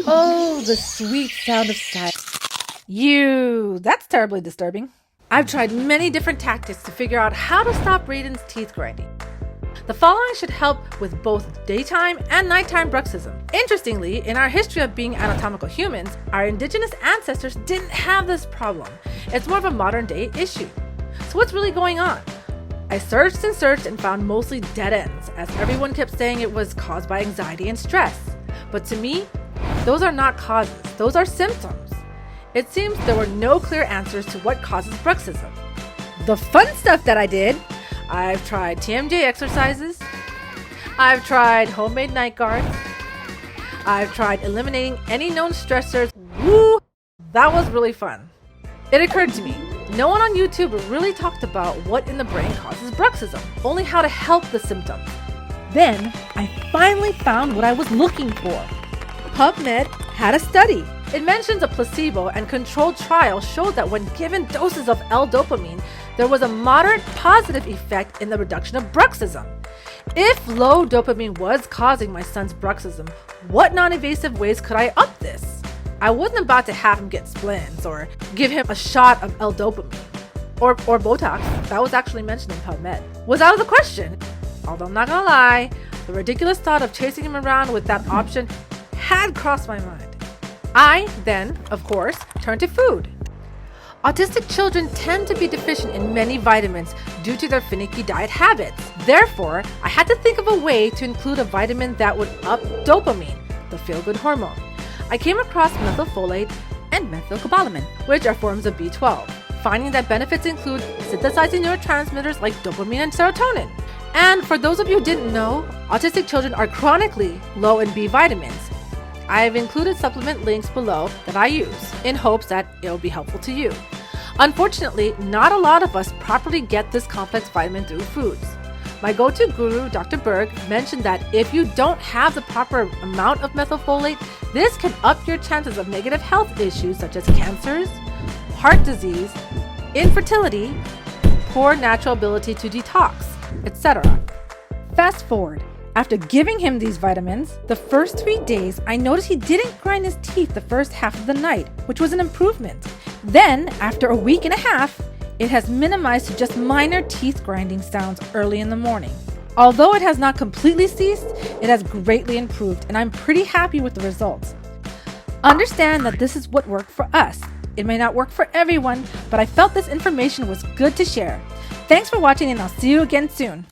Oh, the sweet sound of silence. That's terribly disturbing. I've tried many different tactics to figure out how to stop Raiden's teeth grinding. The following should help with both daytime and nighttime bruxism. Interestingly, in our history of being anatomical humans, our indigenous ancestors didn't have this problem. It's more of a modern day issue. So what's really going on? I searched and found mostly dead ends, as everyone kept saying it was caused by anxiety and stress. But to me, those are not causes, those are symptoms. It seems there were no clear answers to what causes bruxism. The fun stuff that I did: I've tried TMJ exercises, I've tried homemade night guards, I've tried eliminating any known stressors. Woo! That was really fun. It occurred to me, no one on YouTube really talked about what in the brain causes bruxism, only how to help the symptoms. Then, I finally found what I was looking for. PubMed had a study. It mentions a placebo and controlled trial showed that when given doses of L-dopamine, there was a moderate positive effect in the reduction of bruxism. If low dopamine was causing my son's bruxism, what non-invasive ways could I up this? I wasn't about to have him get splints or give him a shot of L-dopamine or Botox. That was actually mentioned in PubMed. Was out of the question. Although I'm not gonna lie, the ridiculous thought of chasing him around with that option had crossed my mind. I then, of course, turned to food. Autistic children tend to be deficient in many vitamins due to their finicky diet habits. Therefore, I had to think of a way to include a vitamin that would up dopamine, the feel-good hormone. I came across methylfolate and methylcobalamin, which are forms of B12, finding that benefits include synthesizing neurotransmitters like dopamine and serotonin. And for those of you who didn't know, autistic children are chronically low in B vitamins. I have included supplement links below that I use in hopes that it will be helpful to you. Unfortunately, not a lot of us properly get this complex vitamin through foods. My go-to guru, Dr. Berg, mentioned that if you don't have the proper amount of methylfolate, this can up your chances of negative health issues such as cancers, heart disease, infertility, poor natural ability to detox, etc. Fast forward. After giving him these vitamins, the first 3 days, I noticed he didn't grind his teeth the first half of the night, which was an improvement. Then, after a week and a half, it has minimized to just minor teeth grinding sounds early in the morning. Although it has not completely ceased, it has greatly improved, and I'm pretty happy with the results. Understand that this is what worked for us. It may not work for everyone, but I felt this information was good to share. Thanks for watching, and I'll see you again soon.